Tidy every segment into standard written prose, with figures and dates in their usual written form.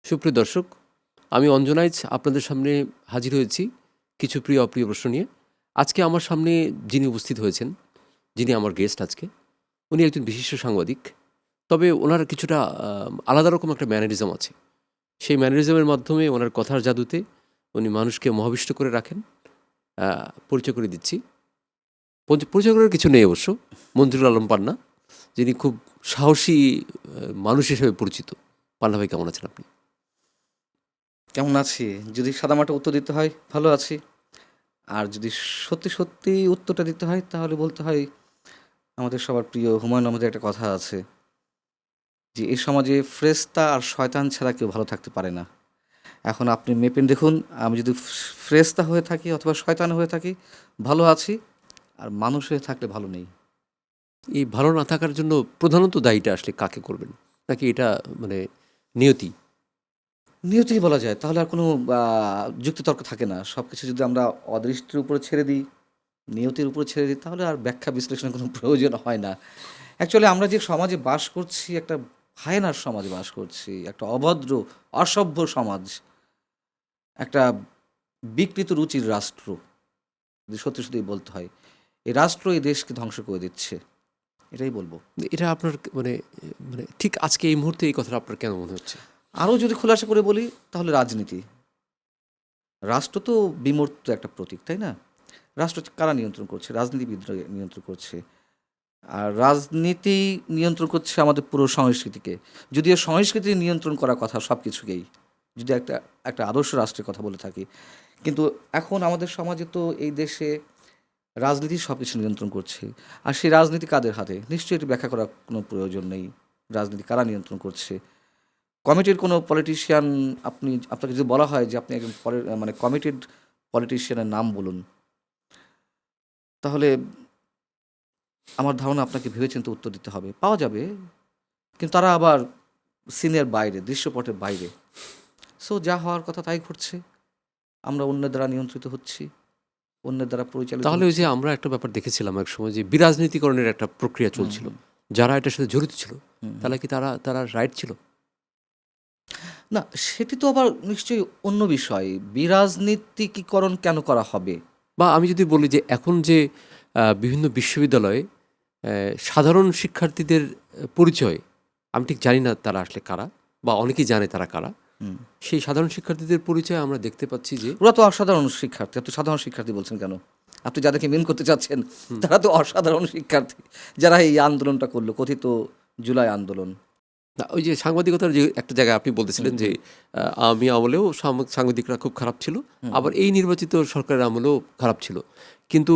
সুপ্রিয় দর্শক, আমি অঞ্জনাইজ আপনাদের সামনে হাজির হয়েছি কিছু প্রিয় অপ্রিয় প্রশ্ন নিয়ে। আজকে আমার সামনে যিনি উপস্থিত হয়েছেন, যিনি আমার গেস্ট আজকে, উনি একজন বিশিষ্ট সাংবাদিক। তবে ওনার কিছুটা আলাদা রকম একটা ম্যানারিজম আছে। সেই ম্যানারিজমের মাধ্যমে ওনার কথার জাদুতে উনি মানুষকে মোহাবিষ্ট করে রাখেন। পরিচয় করে দিচ্ছি। পরিচয় করার কিছু নেই অবশ্য। মঞ্জুরুল আলম পান্না, যিনি খুব সাহসী মানুষ হিসেবে পরিচিত। পান্না ভাই, কেমন আছেন আপনি? কেমন আছি? যদি সাদামাটা উত্তর দিতে হয়, ভালো আছি। আর যদি সত্যি, সত্যি উত্তরটা দিতে হয়, তাহলে বলতে হয় আমাদের সবার প্রিয় হুমায়ূন আহমেদের একটা কথা আছে যে, "এ সমাজে ফেরেশতা আর শয়তান ছাড়া কেউ ভালো থাকতে পারে না।" এখন আপনি মেপে দেখুন, আমি যদি ফেরেশতা হয়ে থাকি অথবা শয়তান হয়ে থাকি, ভালো আছি। আর মানুষ হয়ে থাকলে ভালো নেই। এই ভালো না থাকার জন্য প্রধানত দায়ীটা আসলে কাকে করবেন? নাকি এটা মানে নিয়তি? নিয়তিই বলা যায়। তাহলে আর কোনো যুক্তিতর্ক থাকে না। সবকিছু যদি আমরা অদৃষ্টের উপরে ছেড়ে দিই, নিয়তির উপরে ছেড়ে দিই, তাহলে আর ব্যাখ্যা বিশ্লেষণের কোনো প্রয়োজন হয় না। অ্যাকচুয়ালি আমরা যে সমাজে বাস করছি, একটা হায়েনার সমাজে বাস করছি, একটা অভদ্র, অসভ্য সমাজ, একটা বিকৃত রুচির রাষ্ট্র। যদি সত্যি, সত্যিই বলতে হয়। এই রাষ্ট্র এই দেশকে ধ্বংস করে দিচ্ছে। এটাই বলব। এটা আপনার মানে মানে ঠিক আজকে এই মুহূর্তে এই কথাটা আপনার কেন মনে হচ্ছে? আরও যদি খোলাসা করে বলি, তাহলে রাজনীতি। রাষ্ট্র তো বিমূর্ত একটা প্রতীক, তাই না? রাষ্ট্র কারা নিয়ন্ত্রণ করছে? রাজনীতিবিদরা নিয়ন্ত্রণ করছে। আর রাজনীতি নিয়ন্ত্রণ করছে আমাদের পুরো সংস্কৃতিকে। যদিও সংস্কৃতি নিয়ন্ত্রণ করার কথা সব কিছুকেই। যদি একটা একটা আদর্শ রাষ্ট্রের কথা বলে থাকি। কিন্তু এখন আমাদের সমাজে তো এই দেশে রাজনীতি সব কিছু নিয়ন্ত্রণ করছে। আর সেই রাজনীতি কাদের হাতে? নিশ্চয়ই এটি ব্যাখ্যা করার কোনো প্রয়োজন নেই। রাজনীতি কারা নিয়ন্ত্রণ করছে? কমিটির কোনো পলিটিশিয়ান, আপনাকে যদি বলা হয় যে আপনি একজন মানে কমিটেড পলিটিশিয়ানের নাম বলুন, তাহলে আমার ধারণা আপনাকে ভেবেচিন্তে উত্তর দিতে হবে। পাওয়া যাবে, কিন্তু তারা আবার সিনের বাইরে, দৃশ্যপটের বাইরে। সো যা হওয়ার কথা তাই ঘটছে। আমরা অন্যের দ্বারা নিয়ন্ত্রিত হচ্ছি, অন্যের দ্বারা পরিচালিত তাহলে ওই হচ্ছি। যে আমরা একটা ব্যাপার দেখেছিলাম একসময়, যে বিরাজনীতিকরণের একটা প্রক্রিয়া হুম, চলছিল। হুম, যারা এটার সাথে জড়িত ছিল, হুম, হুম। তাহলে কি তারা তারা রাইট ছিল? না, সেটি তো আবার নিশ্চয়ই অন্য বিষয়। বিরাজনীতিকীকরণ কেন করা হবে? বা আমি যদি বলি যে এখন যে বিভিন্ন বিশ্ববিদ্যালয়ে সাধারণ শিক্ষার্থীদের পরিচয় আমি ঠিক জানি না তারা আসলে কারা, বা অনেকেই জানে তারা কারা। হুম। সেই সাধারণ শিক্ষার্থীদের পরিচয় আমরা দেখতে পাচ্ছি যে ওরা তো অসাধারণ শিক্ষার্থী। আপনি সাধারণ শিক্ষার্থী বলছেন কেন? আপনি যাদেরকে মিন করতে চাচ্ছেন, তারা তো অসাধারণ শিক্ষার্থী। যারা এই আন্দোলনটা করল, কথিত জুলাই আন্দোলন। না, ওই যে সাংবাদিকতার যে একটা জায়গায় আপনি হুম, বলতেছিলেন যে হুম, আমি আমলেও সাংবাদিকরা খুব খারাপ ছিল, হুম, আবার হুম, এই নির্বাচিত সরকারের আমলেও খারাপ ছিল। কিন্তু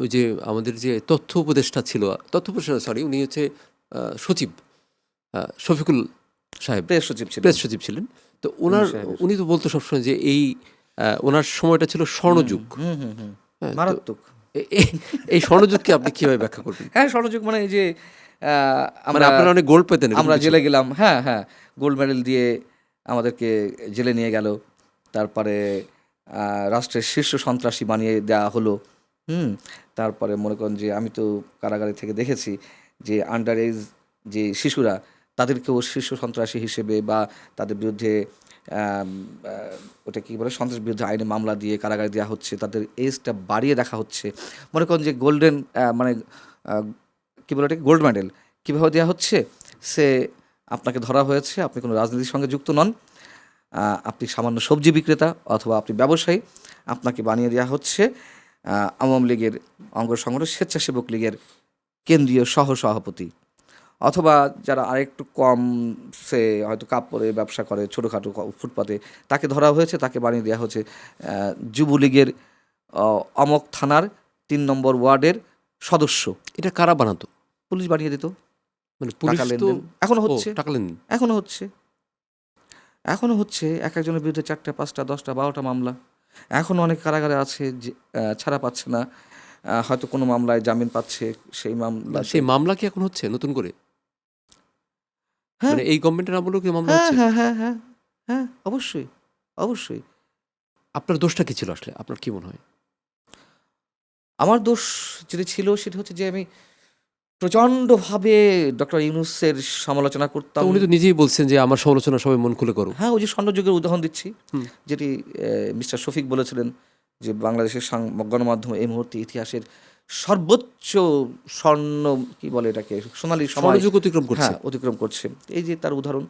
ওই যে আমাদের যে তথ্য উপদেষ্টা ছিল, তথ্য উপদেষ্টা সরি, উনি হচ্ছে সচিব, শফিকুল সাহেব, প্রেস সচিব ছিলেন প্রেস সচিব ছিলেন। তো রুমি ওনার সাহেবের। উনি তো বলতো সবসময় যে এই ওনার সময়টা ছিল হুম, স্বর্ণযুগ। হুম, হুম, হুম। হ্যাঁ, তো মারাত্মক। এই স্বর্ণযুগকে আপনি কীভাবে ব্যাখ্যা করবেন? হ্যাঁ, স্বর্ণযুগ মানে এই যে আ মানে আমরা আপনারা অনেক গোল্ড পেতেন এরকম আমরা কিছু? জেলে গেলাম। হ্যাঁ, হ্যাঁ। গোল্ড মেডেল দিয়ে আমাদেরকে জেলে নিয়ে গেল। তারপরে আ রাষ্ট্রের শীর্ষ সন্ত্রাসী বানিয়ে দেওয়া হলো। হুম? তারপরে মনে করেন যে আমি তো কারাগারে থেকে দেখেছি যে আন্ডার এজ যে শিশুরা, তাদেরকেও শীর্ষ সন্ত্রাসী হিসেবে বা তাদের বিরুদ্ধে আম আ ওটা কি বলে? সন্ত্রাস বিরুদ্ধে আইনে মামলা দিয়ে কারাগারে দেয়া হচ্ছে। তাদের এজটা বাড়িয়ে দেখা হচ্ছে। মনে করেন যে গোল্ডেন মানে আ কি বলে ওটাকে? গোল্ড মেডেল কীভাবে দেয়া হচ্ছে? সে আপনাকে ধরা হয়েছে, আপনি কোনো রাজনীতির সঙ্গে যুক্ত নন। আপনি সামান্য সবজি বিক্রেতা অথবা আপনি ব্যবসায়ী। আপনাকে বানিয়ে দেয়া হচ্ছে আওয়ামী লীগের অঙ্গ সংগঠন স্বেচ্ছাসেবক লীগের কেন্দ্রীয় সহ-সভাপতি। অথবা যারা আরেকটু কম সে হয়তো কাপড়ের ব্যবসা করে ছোটখাটো ফুটপাতে, তাকে ধরা হয়েছে, তাকে বানিয়ে দেয়া হচ্ছে যুবলীগের অ অমক থানার ৩ নম্বর ওয়ার্ডের সদস্য। এটা কারা বানাতো? পুলিশ বানিয়ে দিত। মানে টাকা পুলিশ তো, লেনদেন। এখনো ও হচ্ছে, টাকা লেনদেন। এখনো হচ্ছে, এখনো হচ্ছে। একেকজনের বিরুদ্ধে ৪ টা, ৫ টা, ১০ টা, ১২ টা মামলা। এখনো অনেক কারাগারে আছে যে ছাড়া পাচ্ছে না। হয়তো কোনো মামলায় জামিন পাচ্ছে, সেই না, মামলাতে সেই মামলা কি এখন হচ্ছে নতুন করে? হ্যাঁ, মানে এই গভর্নমেন্টের আমলেও কি মামলা হ্যাঁ, হচ্ছে? হ্যাঁ, হ্যাঁ, হ্যাঁ, হ্যাঁ, অবশ্যই, অবশ্যই। আপনার দোষটা কি ছিল আসলে? আপনার কি মনে হয়? আমার দোষ যেটি ছিল সেটি হচ্ছে যে আমি প্রচণ্ডভাবে ডক্টর ইউনূসের সমালোচনা তো করতাম। উনি তো নিজেই বলছেন যে আমার সমালোচনা সবাই মন খুলে করো। হ্যাঁ, ওই যে স্বর্ণযুগের উদাহরণ দিচ্ছি, হুম। যেটি মিস্টার শফিক বলেছিলেন যে বাংলাদেশের গণমাধ্যম এই মুহূর্তে ইতিহাসের সর্বোচ্চ স্বর্ণ, কি বলে এটাকে, সোনালী সময়, স্বর্ণযুগ অতিক্রম করছে। হ্যাঁ, অতিক্রম করছে। এই যে তার উদাহরণ।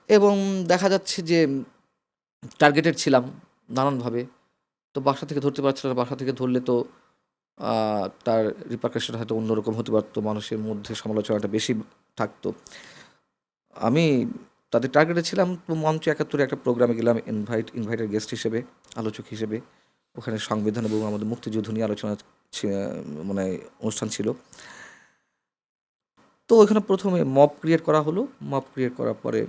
এবং দেখা যাচ্ছে যে টার্গেটেড ছিলাম নানানভাবে। তো বাসা থেকে ধরতে পারছিল না। বাসা থেকে ধরলে তো তার রিপারকাশন হয়তো অন্যরকম হতে পারতো, মানুষের মধ্যে সমালোচনাটা বেশি থাকতো। আমি তাদের টার্গেটে ছিলাম। তো মঞ্চ ৭১ একটা প্রোগ্রামে গেলাম ইনভাইটেড গেস্ট হিসেবে, আলোচক হিসেবে। ওখানে সংবিধান এবং আমাদের মুক্তিযুদ্ধ নিয়ে আলোচনা মানে অনুষ্ঠান ছিল। তো ওখানে প্রথমে মব ক্রিয়েট করা হলো। মব ক্রিয়েট করার পরে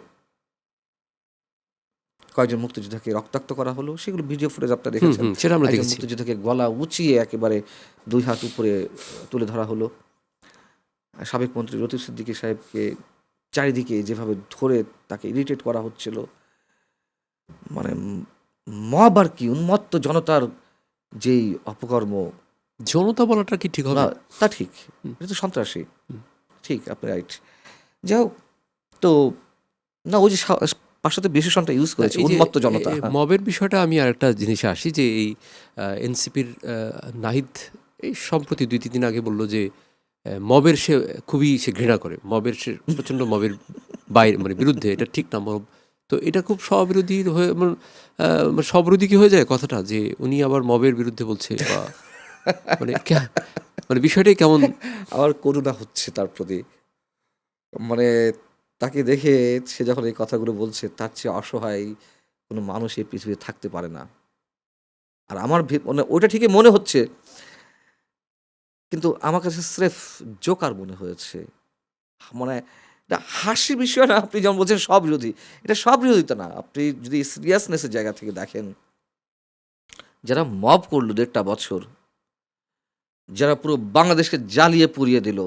কয়েকজন মুক্তিযোদ্ধাকে রক্তাক্ত করা হলো। সেগুলো ভিডিও ফুটেজ আপনারা হুম দেখেছেন। হুম, সেটা আমরা একজন দেখেছি। মুক্তিযোদ্ধাকে গলা উঁচিয়ে একেবারে ২ হাত উপরে তুলে ধরা হলো। সাবেক মন্ত্রী লতিফ সিদ্দিকী সাহেবকে চারিদিকে যেভাবে ধরে তাকে ইরিটেট করা হচ্ছিল, মানে মব আর কি, উন্মত্ত জনতার যেই অপকর্ম, জনতা বলাটা কি ঠিক হবে? না, তা ঠিক। হুম। এটা তো সন্ত্রাসী। হুম। ঠিক, আপনি রাইট। যাই হোক, তো না, ওই যে ৫০০ বিশেষণটা ইউজ না, করেছে, এই যে উন্মত্ত জনতা। হ্যাঁ। মবের বিষয়টা আমি আরেকটা জিনিসে আসি যে এই এনসিপির নাহিদ এই সম্প্রতি ২-৩ দিন আগে বলল যে মবের সে ঘৃণা করে, মবের সে প্রচণ্ড মবের বাইরে মানে বিরুদ্ধে, এটা ঠিক না মব। তো এটা খুব স্ববিরোধী হয়ে মানে স্ববিরোধী কি হয়ে যায় কথাটা, যে উনি আবার মবের বিরুদ্ধে বলছে বা মানে মানে বিষয়টাই কেমন। আমার করুণা হচ্ছে তার প্রতি। মানে তাকে দেখে সে যখন এই কথাগুলো বলছে, তার চেয়ে অসহায় কোনো মানুষ এই পৃথিবীতে থাকতে পারে না। আর আমার মানে ওইটা ঠিকই মনে হচ্ছে, কিন্তু আমার কাছে স্রেফ জোকার মনে হয়েছে। মানে এটা হাসির বিষয় না। আপনি যেমন বলছেন স্ববিরোধী, এটা স্ববিরোধিতা না। আপনি যদি সিরিয়াসনেসের জায়গা থেকে দেখেন, যারা মব করলো ১.৫ বছর, যারা পুরো বাংলাদেশকে জ্বালিয়ে পুড়িয়ে দিল,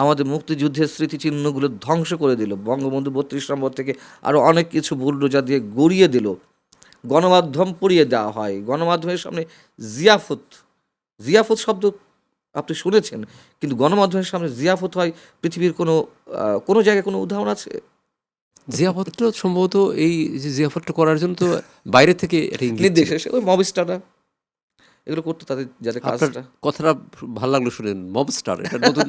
আমাদের মুক্তিযুদ্ধের স্মৃতিচিহ্নগুলো ধ্বংস করে দিল, বঙ্গবন্ধু ৩২ নম্বর থেকে আরও অনেক কিছু বুলডোজার দিয়ে গড়িয়ে দিল, গণমাধ্যম পুড়িয়ে দেওয়া হয়, গণমাধ্যমের সামনে জিয়াফত, জিয়াফত শব্দ আপনি শুনেছেন, কিন্তু গণমাধ্যমের সামনে জিয়াফত হয় পৃথিবীর কোনো জায়গায় কোনো উদাহরণ আছে? জিয়াফতটা সম্ভবত এই যে জিয়াফতটা করার জন্য তো বাইরে থেকে একটা ইঙ্গিত ছিল। নির্দেশ এসে ওই মবিস্টাররা এগুলো করতো, তাদের যাদের আপনার কাজটা। কথাটা ভালো লাগলো শুনেন, মব স্টার, এটা নতুন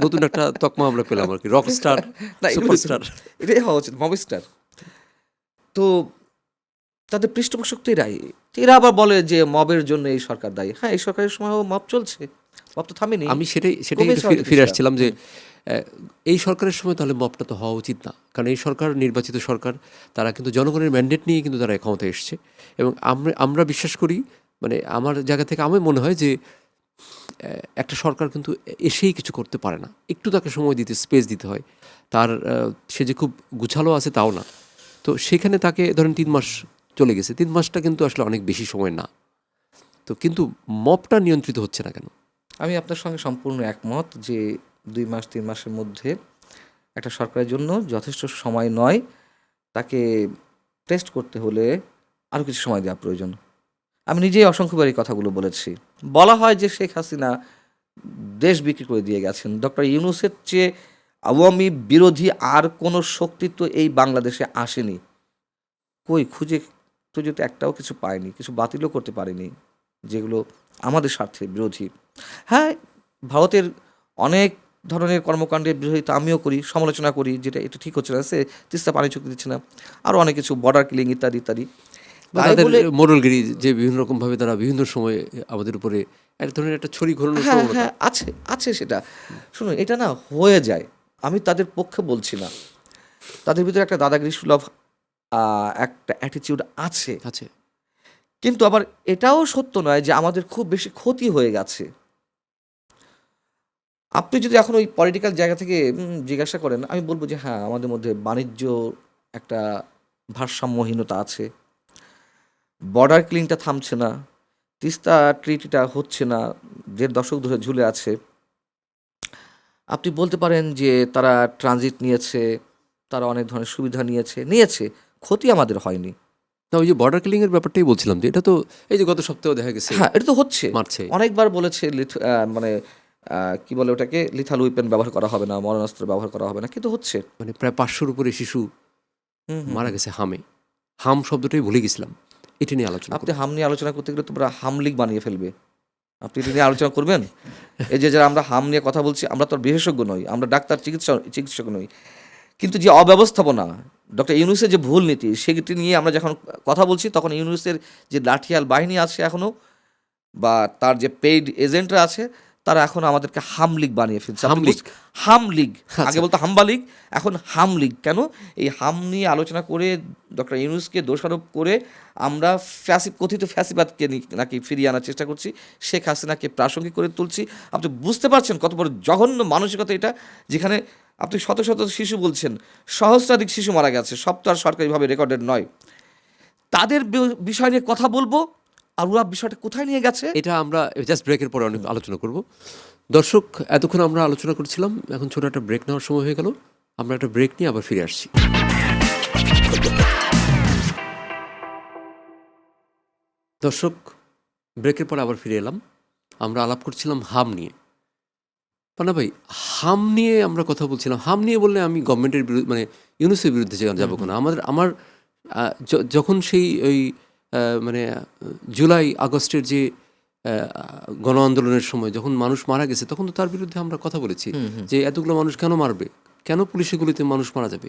নতুন একটা তকমা আমরা পেলাম আর কি, রক স্টার, না, সুপার স্টার। এটাই হওয়া উচিত, মবিস্টার। তো তাদের পৃষ্ঠপোষক তো এরাই। তো এরা আবার বলে যে মবের জন্য এই সরকার দায়ী। হ্যাঁ, এই সরকারের সময়ও মব চলছে, মব তো থামেনি, আমি সেটাই সেটাই একটু কমেছে হয়তো ফিরে কিছুটা। আসছিলাম যে এই সরকারের সময় তাহলে মবটা তো হওয়া উচিত না, কারণ এই সরকার নির্বাচিত সরকার, তারা কিন্তু জনগণের ম্যান্ডেট নিয়ে কিন্তু তারা ক্ষমতায় এসছে। এবং আমরা বিশ্বাস করি, মানে আমার জায়গা থেকে আমার মনে হয় যে একটা সরকার কিন্তু এসেই কিছু করতে পারে না, একটু তাকে সময় দিতে, স্পেস দিতে হয়। তার সে যে খুব গুছালো আছে তাও না। তো সেখানে তাকে ধরেন ৩ মাস চলে গেছে, ৩ মাসটা কিন্তু আসলে অনেক বেশি সময় না। তো কিন্তু মবটা নিয়ন্ত্রিত হচ্ছে না কেন? আমি আপনার সঙ্গে সম্পূর্ণ একমত যে ২ মাস ৩ মাসের মধ্যে একটা সরকারের জন্য যথেষ্ট সময় নয়। তাকে টেস্ট করতে হলে আরও কিছু সময় দেওয়া প্রয়োজন। আমি নিজেই অসংখ্যবার এই কথাগুলো বলেছি। বলা হয় যে শেখ হাসিনা দেশ বিক্রি করে দিয়ে গেছেন। ডক্টর ইউনূসের চেয়ে আওয়ামী বিরোধী আর কোনো শক্তি তো এই বাংলাদেশে আসেনি। কই খুঁজে টুজে তো একটাও কিছু পায়নি, কিছু বাতিলও করতে পারেনি, যেগুলো আমাদের স্বার্থের বিরোধী। হ্যাঁ, ভারতের অনেক ধরনের কর্মকাণ্ডের বিরোধিতা আমিও করি, সমালোচনা করি, যেটা এটা ঠিক হচ্ছে না, সে তিস্তা পানি চুক্তি দিচ্ছে না, আরও অনেক কিছু, বর্ডার কিলিং ইত্যাদি ইত্যাদি। বা তাই তাদের বলে মোড়লগিরি, যে বিভিন্ন রকমভাবে তারা বিভিন্ন সময়ে আমাদের উপরে এক ধরনের একটা ছড়ি ঘোরানোর হ্যাঁ, প্রবণতা। হ্যাঁ, আছে, আছে সেটা। শুনুন, এটা না হয়ে যায়। আমি তাদের পক্ষে বলছি না। তাদের ভিতরে একটা দাদাগিরি সুলভ একটা অ্যাটিটিউড আছে। আছে। কিন্তু আবার এটাও সত্য নয় যে আমাদের খুব বেশি ক্ষতি হয়ে গেছে। আপনি যদি এখন ওই পলিটিক্যাল জায়গা থেকে জিজ্ঞাসা করেন, আমি বলব যে হ্যাঁ, আমাদের মধ্যে বাণিজ্য একটা ভারসাম্যহীনতা আছে। বর্ডার ক্লিনটা থামছে না। তিস্তা ট্রিটিটা হচ্ছে না। ১.৫ দশক ধরে ঝুলে আছে। আপনি বলতে পারেন যে তারা ট্রানজিট নিয়েছে, তারা অনেক ধরনের সুবিধা নিয়েছে। ক্ষতি আমাদের হয়নি। না, ওই যে বর্ডার কিলিং এর ব্যাপারটাই বলছিলাম, যে এটা তো এই যে গত সপ্তাহেও দেখা গেছে হ্যাঁ, এটা তো হচ্ছে। মারছে। অনেকবার বলেছে মানে কি বলে ওটাকে, লিথাল উইপেন ব্যবহার করা হবে না, মরণাস্ত্র ব্যবহার করা হবে না, কিন্তু হচ্ছে। মানে প্রায় 500-র উপরে শিশু হুম হুম মারা হুম। গেছে হামে। হাম শব্দটাই ভুলে গেছিলাম। এটা নিয়ে আলোচনা আপনি করব। হাম নিয়ে আলোচনা করতে গেলে তোমরা হামলিগ বানিয়ে ফেলবে। আপনি এটা নিয়ে আলোচনা করবেন? এই যে যারা আমরা হাম নিয়ে কথা বলছি, আমরা তো আর বিশেষজ্ঞ নই, আমরা ডাক্তার, চিকিৎসক নই। কিন্তু যে অব্যবস্থাপনা, ডক্টর ইউনূসের যে ভুল নীতি, সেটি নিয়ে আমরা যখন কথা বলছি, তখন ইউনূসের যে লাঠিয়াল বাহিনী আছে এখনও, বা তার যে পেইড এজেন্টরা আছে, তারা এখন আমাদেরকে হাম লীগ বানিয়ে ফেলছে। হাম লীগ? হাম লীগ, আগে আচ্ছা। বলতো হাম্বা লীগ, এখন হাম লীগ। কেন? এই হাম নিয়ে আলোচনা করে ডক্টর ইউনূসকে দোষারোপ করে আমরা কথিত ফ্যাসিবাদকে নাকি ফিরিয়ে আনার চেষ্টা করছি, শেখ হাসিনাকে প্রাসঙ্গিক করে তুলছি। আপনি বুঝতে পারছেন কত বড় জঘন্য মানসিকতা এটা, যেখানে আপনি শত শত শিশু বলছেন, সহস্রাধিক শিশু মারা গেছে, সব তো আর সরকারিভাবে রেকর্ডেড নয়। তাদের বিষয় নিয়ে কথা বলবো, আর ওরা বিষয়টা কোথায় নিয়ে গেছে। এটা আমরা জাস্ট ব্রেকের পরে অনেক আলোচনা করব। দর্শক, এতক্ষণ আমরা আলোচনা করছিলাম, এখন ছোট একটা ব্রেক নেওয়ার সময় হয়ে গেল। আমরা একটা ব্রেক নিয়ে আবার ফিরে আসছি। দর্শক, ব্রেকের পরে আবার ফিরে এলাম। আমরা আলাপ করছিলাম হাম নিয়ে। পান্না ভাই, হাম নিয়ে আমরা কথা বলছিলাম। হাম নিয়ে বললে আমি গভর্নমেন্টের বিরুদ্ধে, মানে ইউনূসের বিরুদ্ধে যাবো কেন? আমার যখন সেই ওই মানে জুলাই আগস্টের যে গণ আন্দোলনের সময় যখন মানুষ মারা গেছে, তখন তো তার বিরুদ্ধে আমরা কথা বলেছি যে এতগুলো মানুষ কেন মারবে, কেন পুলিশের গুলিতে মানুষ মারা যাবে।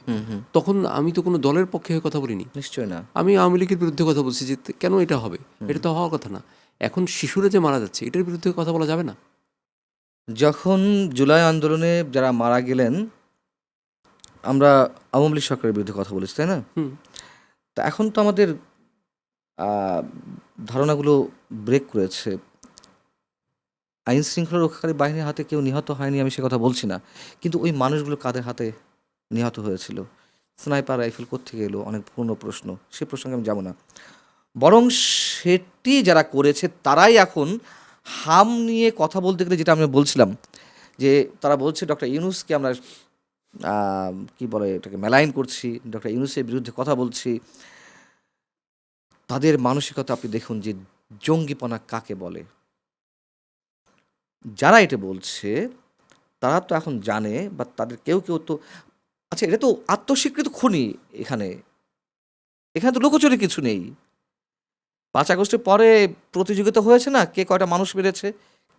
তখন আমি তো কোনো দলের পক্ষে হয়ে কথা বলিনি, নিশ্চয় না। আমি আওয়ামী লীগের বিরুদ্ধে কথা বলছি যে কেন এটা হবে, এটা তো হওয়ার কথা না। এখন শিশুরা যে মারা যাচ্ছে, এটার বিরুদ্ধে কথা বলা যাবে না? যখন জুলাই আন্দোলনে যারা মারা গেলেন, আমরা আওয়ামী লীগ সরকারের বিরুদ্ধে কথা বলেছি, তাই না? হুম। তা এখন তো আমাদের ধারণাগুলো ব্রেক করেছে। আইন শৃঙ্খলা রক্ষাকারী বাহিনীর হাতে কেউ নিহত হয়নি, আমি সে কথা বলছি না, কিন্তু ওই মানুষগুলো কাদের হাতে নিহত হয়েছিল? স্নাইপার রাইফেল কোত্থেকে এলো? অনেক পুরনো প্রশ্ন, সে প্রসঙ্গে আমি যাব না। বরং সেটি যারা করেছে তারাই এখন হাম নিয়ে কথা বলতে গেলে, যেটা আমি বলছিলাম, যে তারা বলছে ডক্টর ইউনূসকে আমরা কি বলে এটাকে মেলাইন করছি, ডক্টর ইউনূসের বিরুদ্ধে কথা বলছি। তাদের মানসিকতা আপনি দেখুন যে জঙ্গিপনা কাকে বলে। যারা এটা বলছে তারা তো এখন জানে, বা তাদের কেউ কেউ তো, আচ্ছা এটা তো আত্মস্বীকৃত খুনি। এখানে এখানে তো লুকোচুরি কিছু নেই। 5 আগস্টের পরে প্রতিযোগিতা হয়েছে না, কে কয়টা মানুষ মেরেছে,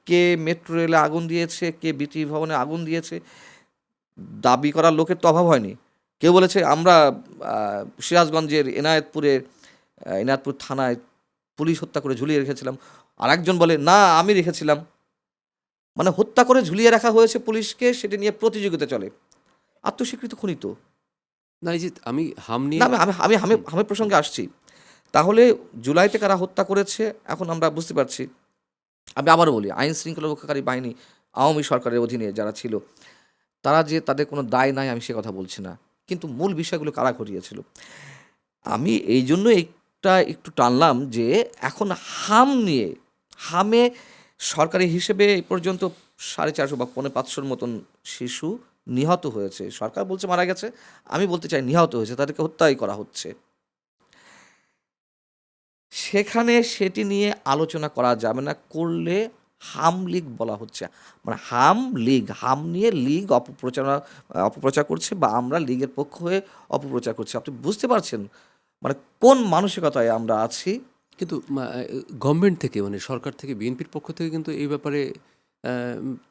কে মেট্রো রেলে আগুন দিয়েছে, কে বিটি ভবনে আগুন দিয়েছে। দাবি করার লোকের তো অভাব হয়নি। কেউ বলেছে আমরা সিরাজগঞ্জের এনায়েতপুর থানায় পুলিশ হত্যা করে ঝুলিয়ে রেখেছিলাম। আর একজন বলে না আমি রেখেছিলাম। মানে হত্যা করে ঝুলিয়ে রাখা হয়েছে পুলিশকে, সেটা নিয়ে প্রতিযোগিতা চলে। আত্মস্বীকৃত খুনি তো না, এই যে আমি হাম না। নিয়ে আমি আমি আমি আমি আমি প্রসঙ্গে আসছি। তাহলে জুলাইতে কারা হত্যা করেছে এখন আমরা বুঝতে পারছি। আমি আবারও বলি, আইন শৃঙ্খলা রক্ষাকারী বাহিনী আওয়ামী সরকারের অধীনে যারা ছিল, তারা যে তাদের কোনো দায় নাই আমি সে কথা বলছি না, কিন্তু মূল বিষয়গুলো কারা ঘটিয়েছিল। আমি এই জন্য একটু টানলাম যে এখন হাম নিয়ে, হামে সরকারি হিসেবে এই পর্যন্ত 450 বা 550 মতন শিশু নিহত হয়েছে। সরকার বলছে মারা গেছে, আমি বলতে চাই নিহত হয়েছে, তাদেরকে হত্যাই করা হচ্ছে। সেখানে সেটি নিয়ে আলোচনা করা যাবে না, করলে হাম লীগ বলা হচ্ছে। মানে হাম লীগ, হাম নিয়ে লীগ অপপ্রচার করছে, বা আমরা লীগের পক্ষ হয়ে অপপ্রচার করছি। আপনি বুঝতে পারছেন মানে কোন মানসিকতায় আমরা আছি? কিন্তু গভর্নমেন্ট থেকে, মানে সরকার থেকে, বিএনপির পক্ষ থেকে কিন্তু এই ব্যাপারে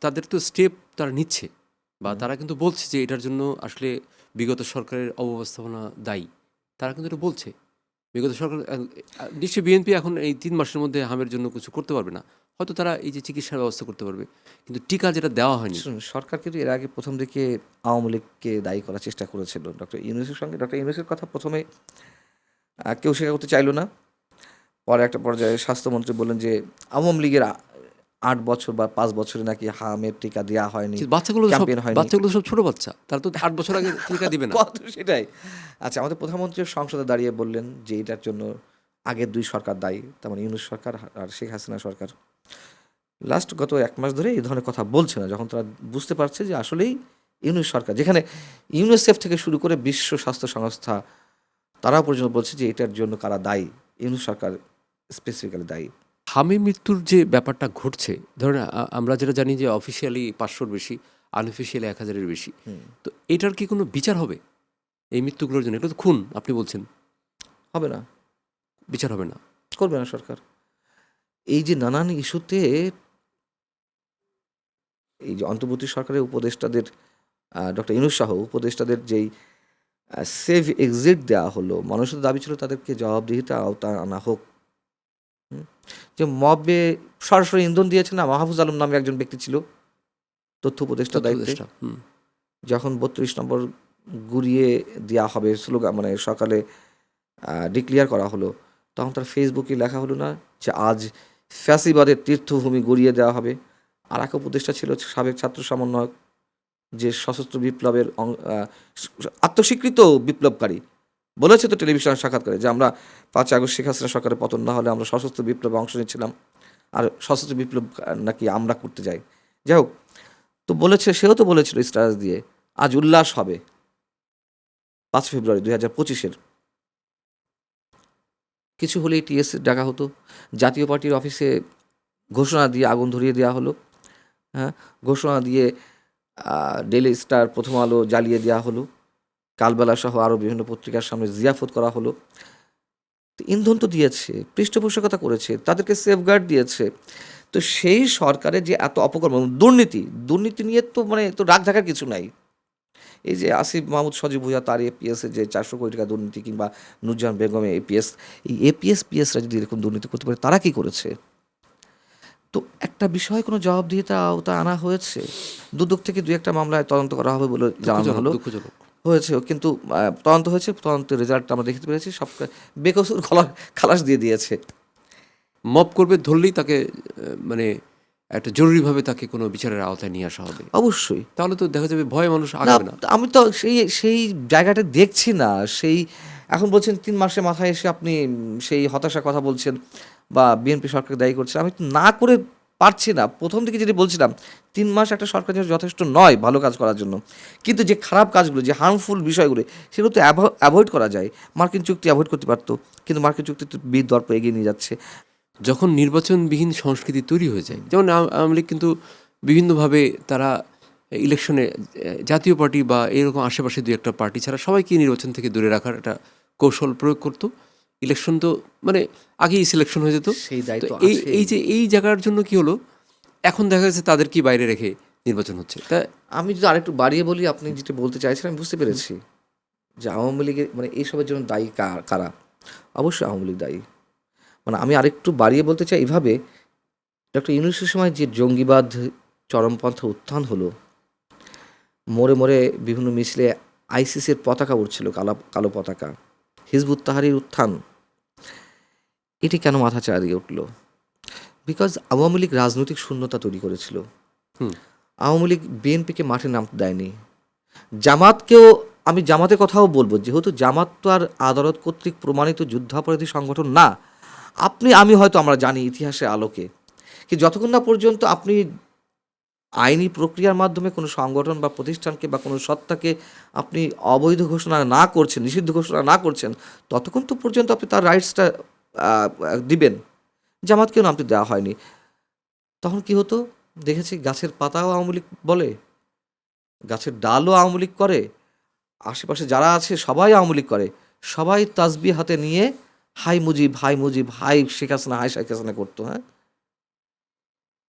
তাদের তো স্টেপ তারা নিচ্ছে, বা তারা কিন্তু বলছে যে এটার জন্য আসলে বিগত সরকারের অব্যবস্থাপনা দায়ী। তারা কিন্তু এটা বলছে। বিগত সরকার নিশ্চয়ই বিএনপি এখন এই 3 মাসের মধ্যে হামের জন্য কিছু করতে পারবে না, হয়তো তারা এই যে চিকিৎসার ব্যবস্থা করতে পারবে, কিন্তু টিকা যেটা দেওয়া হয়নি। শুনুন, সরকার কিন্তু এর আগে প্রথম দিকে আওয়ামী লীগকে দায়ী করার চেষ্টা করেছিল ডক্টর ইউনূসের সঙ্গে। ডক্টর ইউনূসের কথা প্রথমে কেউ স্বীকার করতে চাইল না। পরে একটা পর্যায়ে স্বাস্থ্যমন্ত্রী বললেন যে আওয়ামী লীগের 8 বছর বা 5 বছরে নাকি হামের টিকা দেওয়া হয়নি, বাচ্চাগুলো সব ক্যাম্পেইন হয়নি। বাচ্চাগুলো সব ছোট বাচ্চা, তারা তো 8 বছর আগে টিকা দিবে না। কত সেটাই। আচ্ছা, আমাদের প্রধানমন্ত্রী সংসদে দাঁড়িয়ে বললেন যে এটার জন্য আগের 2 সরকার দায়ী, তার মানে ইউনূস সরকার আর শেখ হাসিনা সরকার। গত 1 মাস ধরে এই ধরনের কথা বলছে না, যখন তারা বুঝতে পারছে যে আসলেই ইউনূস সরকার, যেখানে ইউনিসেফ থেকে শুরু করে বিশ্ব স্বাস্থ্য সংস্থা তারাও পর্যন্ত বলছে যে এটার জন্য কারা দায়ী, ইউনূস সরকার স্পেসিফিক্যালি দায়ী। হামে মৃত্যুর যে ব্যাপারটা ঘটছে, ধরেন আমরা যেটা জানি যে অফিসিয়ালি 500-র বেশি, আনঅফিসিয়ালি 1000-এর বেশি, তো এটার কি কোনো বিচার হবে এই মৃত্যুগুলোর জন্য? এটা তো খুন, আপনি বলছেন, হবে না, বিচার হবে না। করবে না সরকার। এই যে নানান ইস্যুতে এই যে অন্তর্বর্তী সরকারের উপদেষ্টাদের, ডক্টর ইউনূস সহ উপদেষ্টাদের যেই সেভ এক্সিট দেওয়া হলো, মানুষের দাবি ছিল তাদেরকে জবাবদিহিতা আওতায় আনা হোক। হুম? যে মবে সরাসরি ইন্ধন দিয়েছে না, মাহফুজ আলম নামে একজন ব্যক্তি ছিল তথ্য উপদেষ্টা তথ্য দায়িত্বে, উপদেষ্টা, হুম। যখন 32 নম্বর গুড়িয়ে দেওয়া হবে স্লোগান, মানে সকালে ডিক্লিয়ার করা হলো, তখন তার ফেসবুকে লেখা হলো না যে আজ ফ্যাসিবাদের তীর্থভূমি গড়িয়ে দেওয়া হবে। আর এক উপদেষ্টা ছিল সাবেক ছাত্র সমন্বয়ক, যে সশস্ত্র বিপ্লবের আত্মস্বীকৃত বিপ্লবকারী, বলেছে তো টেলিভিশনে সাক্ষাৎকারে যে আমরা 5 আগস্ট শেখ হাসিনা সরকারের পতন না হলে আমরা সশস্ত্র বিপ্লবে অংশ নিচ্ছিলাম, আর সশস্ত্র বিপ্লব নাকি আমরা করতে যাই। যাই হোক, তো বলেছে, সেও তো বলেছিল স্ট্যাটাস দিয়ে আজ উল্লাস হবে 5 ফেব্রুয়ারি 2025-এর। কিছু হলেই টিএস ডাকা হতো, জাতীয় পার্টির অফিসে ঘোষণা দিয়ে আগুন ধরিয়ে দেওয়া হলো, হ্যাঁ, ঘোষণা দিয়ে ডেইলি স্টার, প্রথম আলো জ্বালিয়ে দেওয়া হলো, কালবেলা সহ আরও বিভিন্ন পত্রিকার সামনে জিয়াফত করা হলো। তো ইন্ধন তো দিয়েছে, পৃষ্ঠপোষকতা করেছে, তাদেরকে সেফগার্ড দিয়েছে। তো সেই সরকারের যে এত অপকর্ম, দুর্নীতি নিয়ে তো মানে তো রাগ ঢাকার কিছু নাই। এই যে আসিফ মাহমুদ সজীব ভুঁইয়া, তার এপিএসে যে 400 কোটি টাকা দুর্নীতি, কিংবা নুরজাহান বেগমের এপিএস, এই এপিএস পিএসরা যদি এরকম দুর্নীতি করতে পারে, তারা কি করেছে? তো একটা বিষয় কোনো জবাবদিহিতা আওতায় আনা হয়েছে? দুদক থেকে 2-1টা মামলায় তদন্ত করা হবে বলে জানানো দুঃখজনক, হলো, দুঃখজনক। হয়েছে, কিন্তু তদন্ত হয়েছে, তদন্তের রেজাল্ট আমরা দেখতে পেরেছি, সব বেকসুর খালাস দিয়ে দিয়েছে। মব করবে ধরলেই তাকে মানে একটা জরুরিভাবে তাকে কোনো বিচারের আওতায় নিয়ে আসা হবে। অবশ্যই। তাহলে তো দেখা যাবে ভয়ে মানুষ না, আগাবে না। আমি তো সেই সেই জায়গাটা দেখছি না। সেই এখন বলছেন 3 মাসের মাথায় এসে আপনি সেই হতাশার কথা বলছেন বা বিএনপি সরকারকে দায়ী করছেন। আমি তো না করে পারছি না। প্রথম দিকে যেটি বলছিলাম, 3 মাস একটা সরকারের জন্য যথেষ্ট নয় ভালো কাজ করার জন্য। কিন্তু যে খারাপ কাজগুলো, যে হার্মফুল বিষয়গুলো, সেগুলো তো অ্যাভয়েড করা যায়। মার্কিন চুক্তি অ্যাভয়েড করতে পারত, কিন্তু মার্কিন চুক্তি তো দর্প এগিয়ে নিয়ে যাচ্ছে। যখন নির্বাচনবিহীন সংস্কৃতি তৈরি হয়ে যায়, যেমন আওয়ামী লীগ কিন্তু বিভিন্নভাবে তারা ইলেকশনে জাতীয় পার্টি বা এরকম আশেপাশে 2-1টা পার্টি ছাড়া সবাইকে নির্বাচন থেকে দূরে রাখার একটা কৌশল প্রয়োগ করতো। ইলেকশন তো মানে আগেই সিলেকশন হয়ে যেত। সেই তো দায়িত্ব এই আছে। এই যে এই জায়গার জন্য কি হলো, এখন দেখা যাচ্ছে তাদেরকে বাইরে রেখে নির্বাচন হচ্ছে। তা আমি যদি আরেকটু বাড়িয়ে বলি, আপনি যেটা বলতে চাইছেন আমি বুঝতে পেরেছি, যে আওয়ামী লীগের মানে এইসবের জন্য দায়ী কারা? অবশ্যই আওয়ামী লীগ দায়ী। মানে আমি আরেকটু বাড়িয়ে বলতে চাই এইভাবে, ডক্টর ইউনূসের সময় যে জঙ্গিবাদ চরমপন্থা উত্থান হলো, মোড়ে মোড়ে বিভিন্ন মিছিলে আইসিসির পতাকা উঠছিল, কালো পতাকা, হিজবুত তাহরির উত্থান, এটি কেন মাথা চাড়িয়ে উঠল? বিকজ আওয়ামী লীগ রাজনৈতিক শূন্যতা তৈরি করেছিল। হুম আওয়ামী লীগ বিএনপিকে মাঠে নামতে দেয়নি। জামাতকেও, আমি জামাতের কথাও বলবো, যেহেতু জামাত তো আর আদালত কর্তৃক প্রমাণিত যুদ্ধাপরাধী সংগঠন না। আমি হয়তো আমরা জানি ইতিহাসের আলোকে, কি যতক্ষণ না পর্যন্ত আপনি আইনি প্রক্রিয়ার মাধ্যমে কোনো সংগঠন বা প্রতিষ্ঠানকে বা কোনো সত্তাকে আপনি অবৈধ ঘোষণা না করছেন, নিষিদ্ধ ঘোষণা না করছেন, ততক্ষণ তো পর্যন্ত আপনি তার রাইটসটা দিবেন। জামাতকেও নামতে দেওয়া হয়নি। তখন কি হতো দেখেছি, গাছের পাতাও আওয়ামী লীগ বলে, গাছের ডালও আওয়ামী লীগ করে, আশেপাশে যারা আছে সবাই আওয়ামী লীগ করে, সবাই তাসবি হাতে নিয়ে হাই মুজিব, হাই মুজিব, হাই শেখ হাসিনা, হাই শেখ হাসিনা করতো। হ্যাঁ,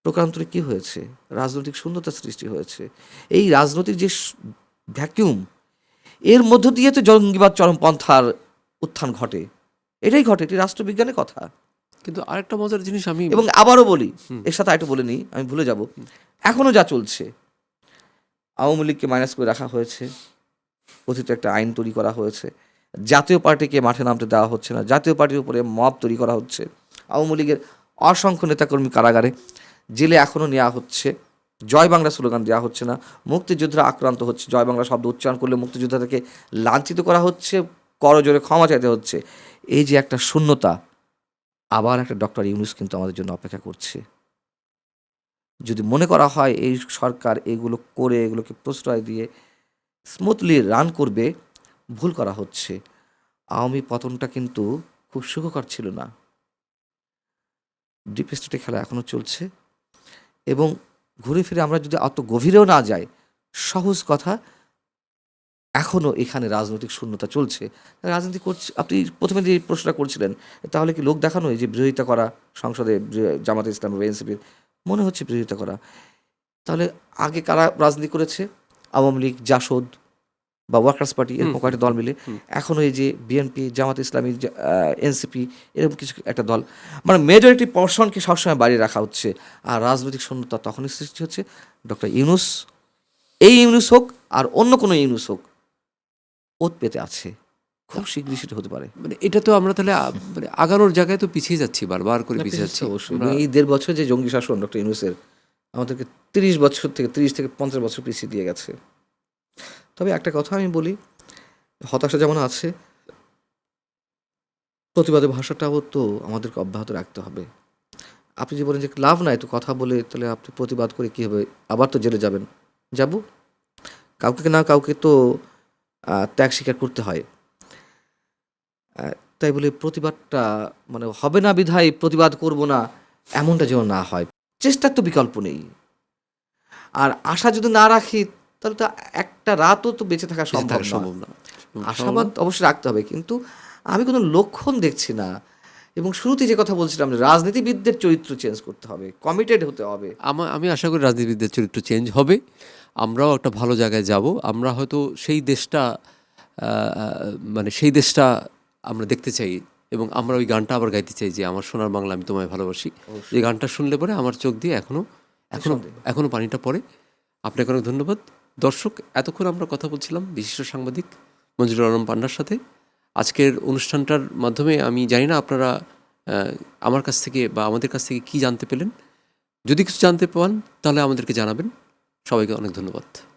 প্রকারান্তরে কি হয়েছে? রাজনৈতিক শূন্যতা সৃষ্টি হয়েছে। এই রাজনৈতিক যে ভ্যাকিউম, এর মধ্য দিয়ে তো জঙ্গিবাদ চরমপন্থার উত্থান ঘটে। এটাই ঘটে, এটি রাষ্ট্রবিজ্ঞানের কথা। কিন্তু আরেকটা মজার জিনিস আমি এবং আবারও বলি, এর সাথে আরেকটু বলে নিই, আমি ভুলে যাব, এখনও যা চলছে, আওয়ামী লীগকে মাইনাস করে রাখা হয়েছে, কথিত একটা আইন তৈরি করা হয়েছে, জাতীয় পার্টিকে মাঠে নামতে দেওয়া হচ্ছে না, জাতীয় পার্টির উপরে মব তৈরি করা হচ্ছে, আওয়ামী লীগের অসংখ্য নেতাকর্মী কারাগারে, জেলে এখনও নেওয়া হচ্ছে, জয় বাংলা স্লোগান দেওয়া হচ্ছে না, মুক্তিযোদ্ধারা আক্রান্ত হচ্ছে, জয় বাংলা শব্দ উচ্চারণ করলে মুক্তিযোদ্ধাদেরকে লাঞ্ছিত করা হচ্ছে, করজোরে ক্ষমা চাইতে হচ্ছে। এই যে একটা শূন্যতা, আবার একটা ডক্টর ইউনূস কিন্তু আমাদের জন্য অপেক্ষা করছে। যদি মনে করা হয় এই সরকার এগুলো করে, এগুলোকে প্রশ্রয় দিয়ে স্মুথলি রান করবে, ভুল করা হচ্ছে। আওয়ামী পতনটা কিন্তু খুব সুখকর ছিল না। ডিপ স্টেটে খেলা এখনও চলছে, এবং ঘুরে ফিরে আমরা যদি অত গভীরেও না যাই, সহজ কথা, এখনও এখানে রাজনৈতিক শূন্যতা চলছে। রাজনীতি করছে, আপনি প্রথমে যে প্রশ্নটা করছিলেন, তাহলে কি লোক দেখানো, এই যে বিরোধিতা করা সংসদে জামাতে ইসলাম বা এনসিপির, মনে হচ্ছে বিরোধিতা করা। তাহলে আগে কারা রাজনীতি করেছে? আওয়ামী লীগ, জাসদ বা ওয়ার্কার্স পার্টি, এরকম কয়েকটা দল মিলে। এখনও এই যে বিএনপি, জামাত ইসলামী, এনসিপি, এরকম কিছু একটা দল, মানে মেজরিটি পোর্শনকে সবসময় বাড়িয়ে রাখা হচ্ছে। আর রাজনৈতিক শূন্যতা তখনই সৃষ্টি হচ্ছে ডক্টর ইউনূস, এই ইউনূস হোক আর অন্য কোনো ইউনূস হোক, ওত পেতে আছে, খুব শীঘ্রই সেটা হতে পারে। মানে এটা তো আমরা তাহলে মানে আগানোর জায়গায় তো পিছিয়ে যাচ্ছি, বারবার করে পিছিয়ে যাচ্ছি। অবশ্যই। আমরা- এবং এই 1.5 বছর যে জঙ্গি শাসন ডক্টর ইউনূসের, আমাদেরকে 30 থেকে 50 বছর পিছিয়ে দিয়ে গেছে। তবে একটা কথা আমি বলি, হতাশা যেমন আছে, প্রতিবাদের ভাষাটাও তো আমাদেরকে অব্যাহত রাখতে হবে। আপনি যে বলেন যে লাভ নাই তো কথা বলে, তাহলে আপনি প্রতিবাদ করে কী হবে? আবার তো জেলে যাবেন। যাব, কাউকে না কাউকে তো ত্যাগ স্বীকার করতে হয়। তাই বলে প্রতিবাদটা মানে হবে না বিধায় প্রতিবাদ করব না, এমনটা যেন না হয়। চেষ্টার তো বিকল্প নেই। আর আশা যদি না রাখি, তাহলে তো একটা রাতও তো বেঁচে থাকা বেঁচে সম্ভব থাকা না। সম্ভব না। আশাবাদ অবশ্যই রাখতে হবে, কিন্তু আমি কোনো লক্ষণ দেখছি না। এবং শুরুতেই যে কথা বলছিলাম, যে রাজনীতিবিদদের চরিত্র চেঞ্জ করতে হবে, কমিটেড হতে হবে। আমি আশা করি রাজনীতিবিদদের চরিত্র চেঞ্জ হবে, আমরাও একটা ভালো জায়গায় যাব। আমরা হয়তো সেই দেশটা মানে সেই দেশটা আমরা দেখতে চাই, এবং আমরা ওই গানটা আবার গাইতে চাই, যে আমার সোনার বাংলা আমি তোমায় ভালোবাসি। এই গানটা শুনলে পরে আমার চোখ দিয়ে এখনো এখনো পানিটা পড়ে। আপনাকে অনেক ধন্যবাদ। দর্শক, এতক্ষণ আমরা কথা বলছিলাম বিশিষ্ট সাংবাদিক মঞ্জুরুল আলম পান্নার সাথে। আজকের অনুষ্ঠানটার মাধ্যমে আমি জানি না আপনারা আমার কাছ থেকে বা আমাদের কাছ থেকে কী জানতে পেলেন। যদি কিছু জানতে পান তাহলে আমাদেরকে জানাবেন। সবাইকে অনেক ধন্যবাদ।